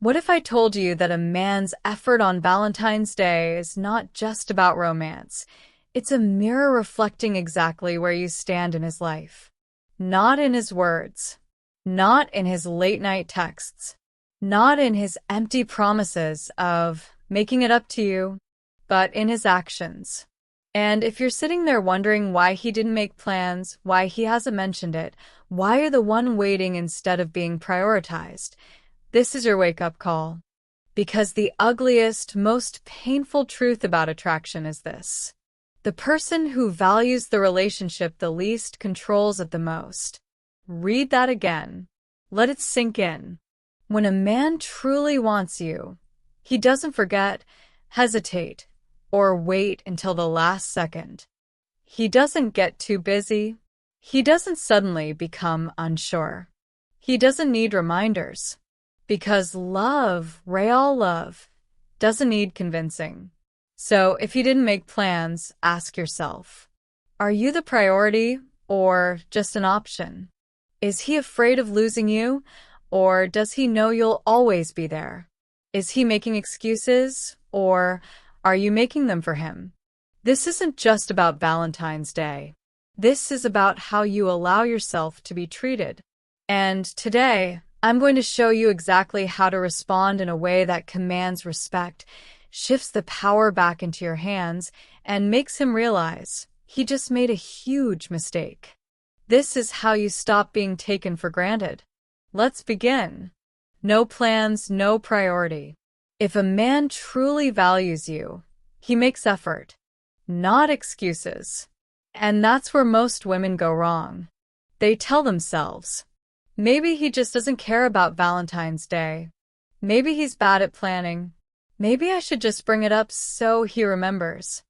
What if I told you that a man's effort on Valentine's Day is not just about romance? It's a mirror reflecting exactly where you stand in his life. Not in his words, not in his late-night texts, not in his empty promises of making it up to you, but in his actions. And if you're sitting there wondering why he didn't make plans, why he hasn't mentioned it, why you're the one waiting instead of being prioritized, this is your wake-up call. Because the ugliest, most painful truth about attraction is this. The person who values the relationship the least controls it the most. Read that again. Let it sink in. When a man truly wants you, he doesn't forget, hesitate, or wait until the last second. He doesn't get too busy. He doesn't suddenly become unsure. He doesn't need reminders. Because love, real love, doesn't need convincing. So if he didn't make plans, ask yourself, are you the priority or just an option? Is he afraid of losing you, or does he know you'll always be there? Is he making excuses, or are you making them for him? This isn't just about Valentine's Day. This is about how you allow yourself to be treated. And today, I'm going to show you exactly how to respond in a way that commands respect, shifts the power back into your hands, and makes him realize he just made a huge mistake. This is how you stop being taken for granted. Let's begin. No plans, no priority. If a man truly values you, he makes effort, not excuses. And that's where most women go wrong. They tell themselves, maybe he just doesn't care about Valentine's Day. Maybe he's bad at planning. Maybe I should just bring it up so he remembers.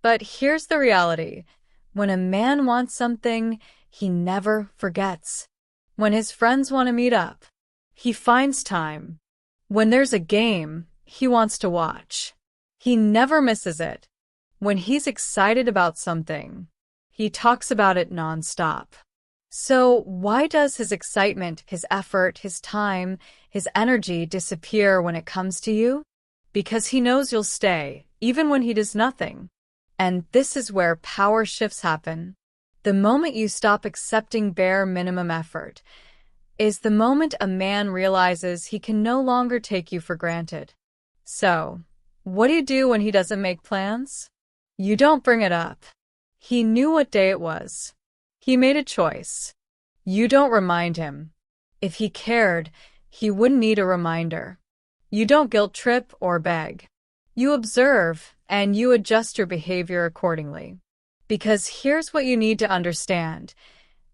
But here's the reality. When a man wants something, he never forgets. When his friends want to meet up, he finds time. When there's a game, he wants to watch. He never misses it. When he's excited about something, he talks about it nonstop. So why does his excitement, his effort, his time, his energy disappear when it comes to you? Because he knows you'll stay, even when he does nothing. And this is where power shifts happen. The moment you stop accepting bare minimum effort is the moment a man realizes he can no longer take you for granted. So, what do you do when he doesn't make plans? You don't bring it up. He knew what day it was. He made a choice. You don't remind him. If he cared, he wouldn't need a reminder. You don't guilt trip or beg. You observe, and you adjust your behavior accordingly. Because here's what you need to understand.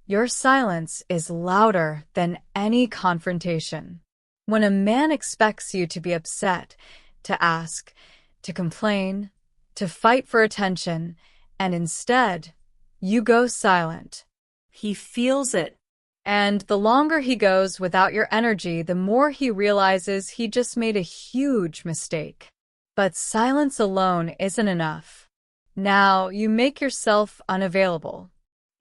Your silence is louder than any confrontation. When a man expects you to be upset, to ask, to complain, to fight for attention, and instead, you go silent, he feels it. And the longer he goes without your energy, the more he realizes he just made a huge mistake. But silence alone isn't enough. Now you make yourself unavailable.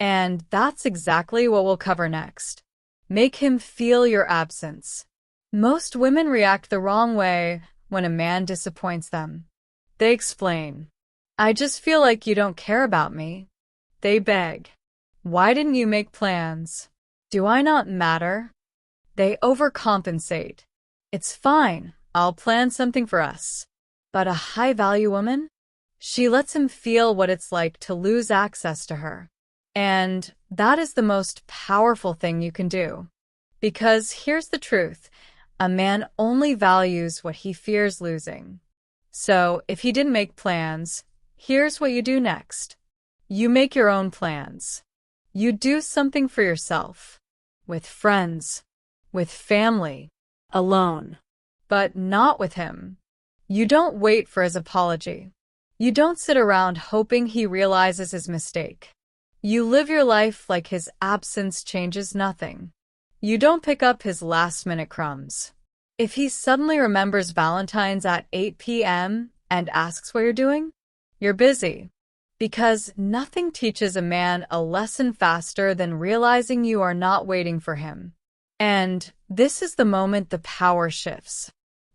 And that's exactly what we'll cover next. Make him feel your absence. Most women react the wrong way when a man disappoints them. They explain, I just feel like you don't care about me. They beg, why didn't you make plans? Do I not matter? They overcompensate. It's fine, I'll plan something for us. But a high-value woman? She lets him feel what it's like to lose access to her. And that is the most powerful thing you can do. Because here's the truth, a man only values what he fears losing. So if he didn't make plans, here's what you do next. You make your own plans. You do something for yourself. With friends. With family. Alone. But not with him. You don't wait for his apology. You don't sit around hoping he realizes his mistake. You live your life like his absence changes nothing. You don't pick up his last-minute crumbs. If he suddenly remembers Valentine's at 8 p.m. and asks what you're doing, you're busy. Because nothing teaches a man a lesson faster than realizing you are not waiting for him. And this is the moment the power shifts.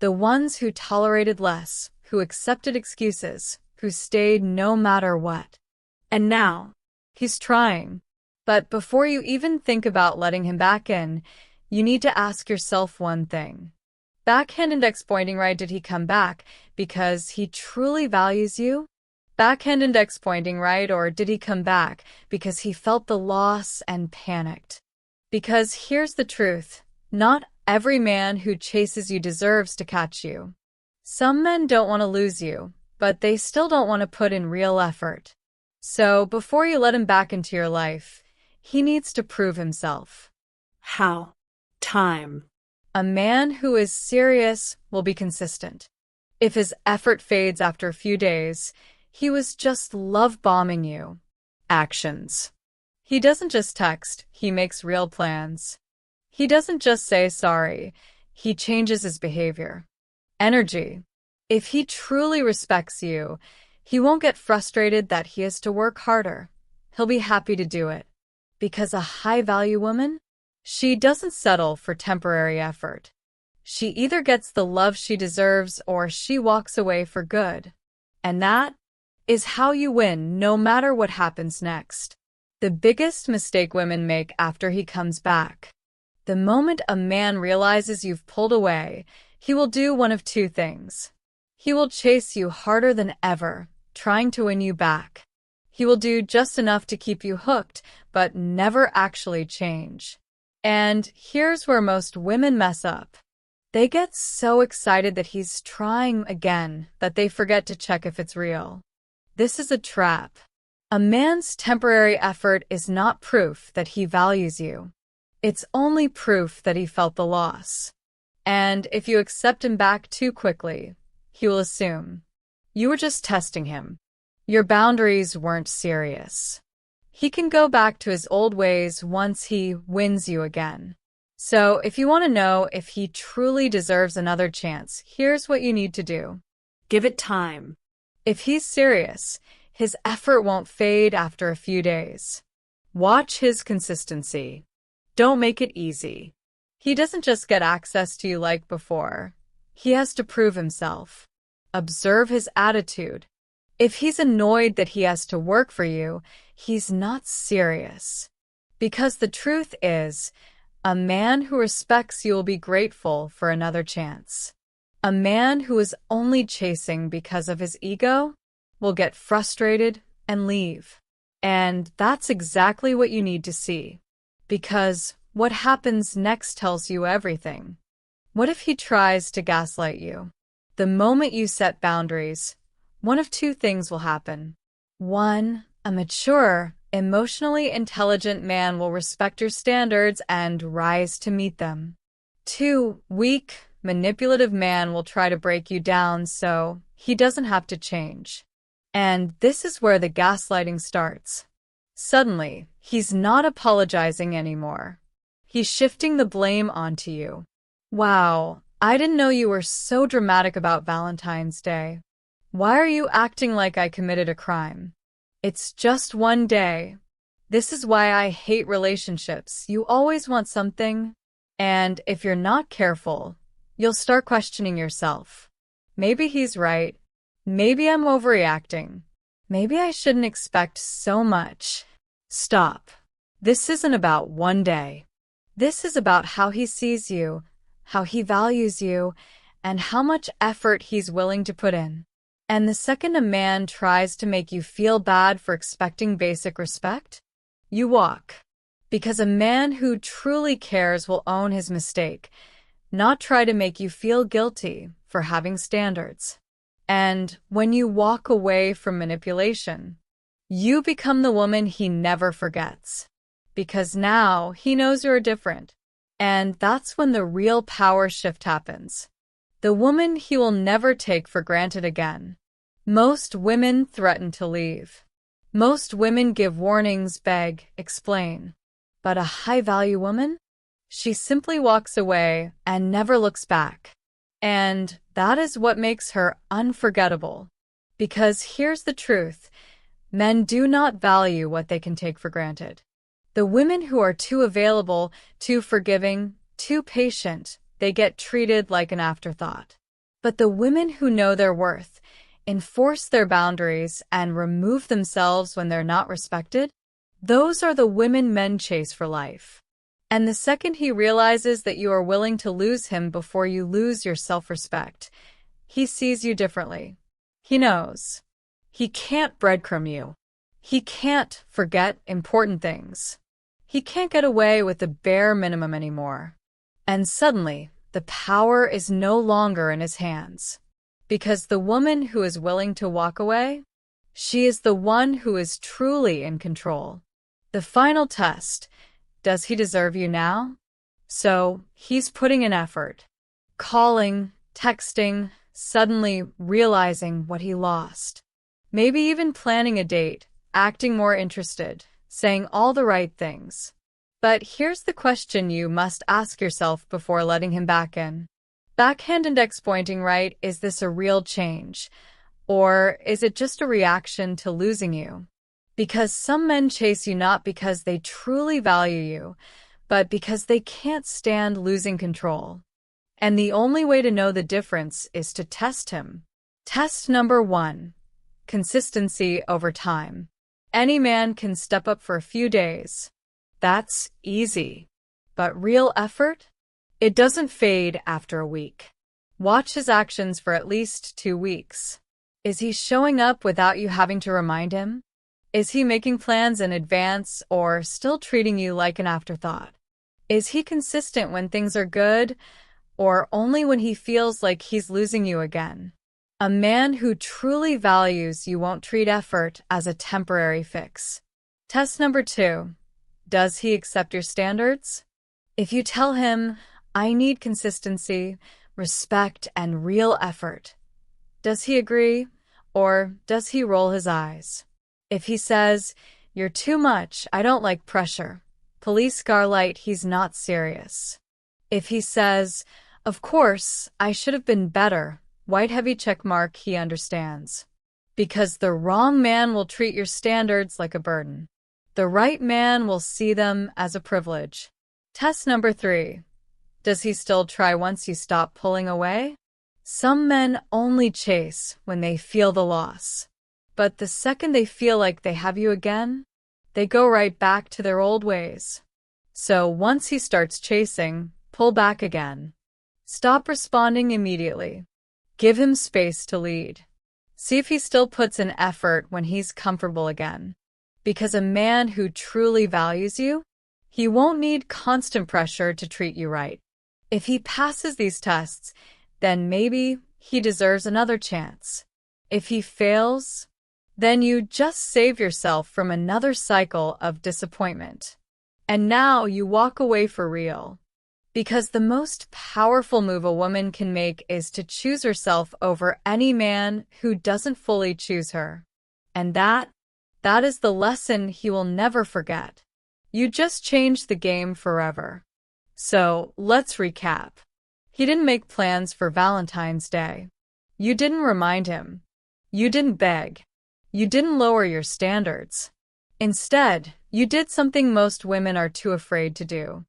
The ones who tolerated less, who accepted excuses, who stayed no matter what. And now, he's trying. But before you even think about letting him back in, you need to ask yourself one thing. Backhand index pointing right, did he come back because he truly values you? Backhand index pointing right, or did he come back because he felt the loss and panicked? Because here's the truth, not every man who chases you deserves to catch you. Some men don't want to lose you, but they still don't want to put in real effort. So before you let him back into your life, he needs to prove himself. How? Time. A man who is serious will be consistent. If his effort fades after a few days, he was just love-bombing you. Actions. He doesn't just text, he makes real plans. He doesn't just say sorry, he changes his behavior. Energy. If he truly respects you, he won't get frustrated that he has to work harder. He'll be happy to do it. Because a high-value woman, she doesn't settle for temporary effort. She either gets the love she deserves or she walks away for good. And that is how you win no matter what happens next. The biggest mistake women make after he comes back. The moment a man realizes you've pulled away, he will do one of two things. He will chase you harder than ever, trying to win you back. He will do just enough to keep you hooked, but never actually change. And here's where most women mess up. They get so excited that he's trying again that they forget to check if it's real. This is a trap. A man's temporary effort is not proof that he values you. It's only proof that he felt the loss. And if you accept him back too quickly, he will assume you were just testing him. Your boundaries weren't serious. He can go back to his old ways once he wins you again. So if you want to know if he truly deserves another chance, here's what you need to do. Give it time. If he's serious, his effort won't fade after a few days. Watch his consistency. Don't make it easy. He doesn't just get access to you like before. He has to prove himself. Observe his attitude. If he's annoyed that he has to work for you, he's not serious. Because the truth is, a man who respects you will be grateful for another chance. A man who is only chasing because of his ego will get frustrated and leave. And that's exactly what you need to see. Because what happens next tells you everything. What if he tries to gaslight you? The moment you set boundaries, one of two things will happen. One, a mature, emotionally intelligent man will respect your standards and rise to meet them. Two, weak, manipulative man will try to break you down so he doesn't have to change. And this is where the gaslighting starts. Suddenly, he's not apologizing anymore. He's shifting the blame onto you. Wow, I didn't know you were so dramatic about Valentine's Day. Why are you acting like I committed a crime? It's just one day. This is why I hate relationships. You always want something. And if you're not careful, you'll start questioning yourself. Maybe he's right. Maybe I'm overreacting. Maybe I shouldn't expect so much. Stop. This isn't about one day. This is about how he sees you, how he values you, and how much effort he's willing to put in. And the second a man tries to make you feel bad for expecting basic respect, you walk. Because a man who truly cares will own his mistake, not try to make you feel guilty for having standards. And when you walk away from manipulation, you become the woman he never forgets. Because now he knows you're different. And that's when the real power shift happens. The woman he will never take for granted again. Most women threaten to leave. Most women give warnings, beg, explain. But a high-value woman? She simply walks away and never looks back. And that is what makes her unforgettable. Because here's the truth. Men do not value what they can take for granted. The women who are too available, too forgiving, too patient, they get treated like an afterthought. But the women who know their worth, enforce their boundaries, and remove themselves when they're not respected, those are the women men chase for life. And the second he realizes that you are willing to lose him before you lose your self-respect, he sees you differently. He knows. He can't breadcrumb you. He can't forget important things. He can't get away with the bare minimum anymore. And suddenly, the power is no longer in his hands. Because the woman who is willing to walk away, she is the one who is truly in control. The final test, does he deserve you now? So, he's putting in effort. Calling, texting, suddenly realizing what he lost. Maybe even planning a date, acting more interested, saying all the right things. But here's the question you must ask yourself before letting him back in. Backhand index pointing right, is this a real change? Or is it just a reaction to losing you? Because some men chase you not because they truly value you, but because they can't stand losing control. And the only way to know the difference is to test him. Test number 1. Consistency over time. Any man can step up for a few days. That's easy. But real effort? It doesn't fade after a week. Watch his actions for at least 2 weeks. Is he showing up without you having to remind him? Is he making plans in advance or still treating you like an afterthought? Is he consistent when things are good or only when he feels like he's losing you again? A man who truly values you won't treat effort as a temporary fix. Test number 2. Does he accept your standards? If you tell him, I need consistency, respect, and real effort, does he agree, or does he roll his eyes? If he says, you're too much, I don't like pressure, police car light, he's not serious. If he says, of course, I should have been better, white heavy check mark, he understands. Because the wrong man will treat your standards like a burden. The right man will see them as a privilege. Test number 3. Does he still try once you stop pulling away? Some men only chase when they feel the loss. But the second they feel like they have you again, they go right back to their old ways. So once he starts chasing, pull back again. Stop responding immediately. Give him space to lead. See if he still puts in effort when he's comfortable again. Because a man who truly values you, he won't need constant pressure to treat you right. If he passes these tests, then maybe he deserves another chance. If he fails, then you just save yourself from another cycle of disappointment. And now you walk away for real. Because the most powerful move a woman can make is to choose herself over any man who doesn't fully choose her. And that is the lesson he will never forget. You just changed the game forever. So, let's recap. He didn't make plans for Valentine's Day. You didn't remind him. You didn't beg. You didn't lower your standards. Instead, you did something most women are too afraid to do.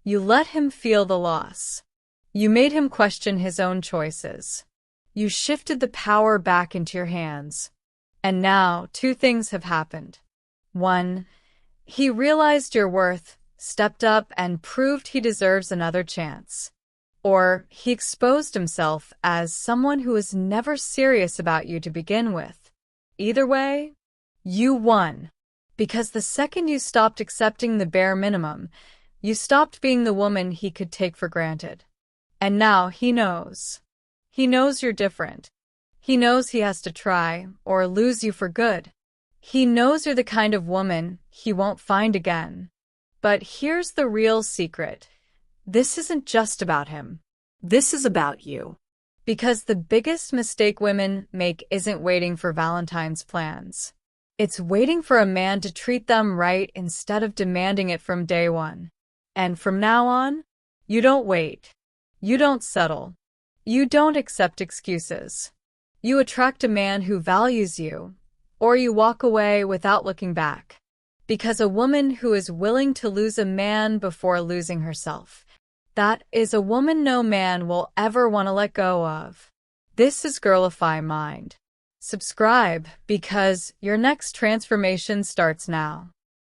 You let him feel the loss. You made him question his own choices. You shifted the power back into your hands. And now, 2 things have happened. 1, he realized your worth, stepped up, and proved he deserves another chance. Or he exposed himself as someone who was never serious about you to begin with. Either way, you won. Because the second you stopped accepting the bare minimum, you stopped being the woman he could take for granted. And now he knows. He knows you're different. He knows he has to try or lose you for good. He knows you're the kind of woman he won't find again. But here's the real secret. This isn't just about him. This is about you. Because the biggest mistake women make isn't waiting for Valentine's plans. It's waiting for a man to treat them right instead of demanding it from day one. And from now on, you don't wait. You don't settle. You don't accept excuses. You attract a man who values you, or you walk away without looking back. Because a woman who is willing to lose a man before losing herself, that is a woman no man will ever want to let go of. This is Girlify Mind. Subscribe because your next transformation starts now.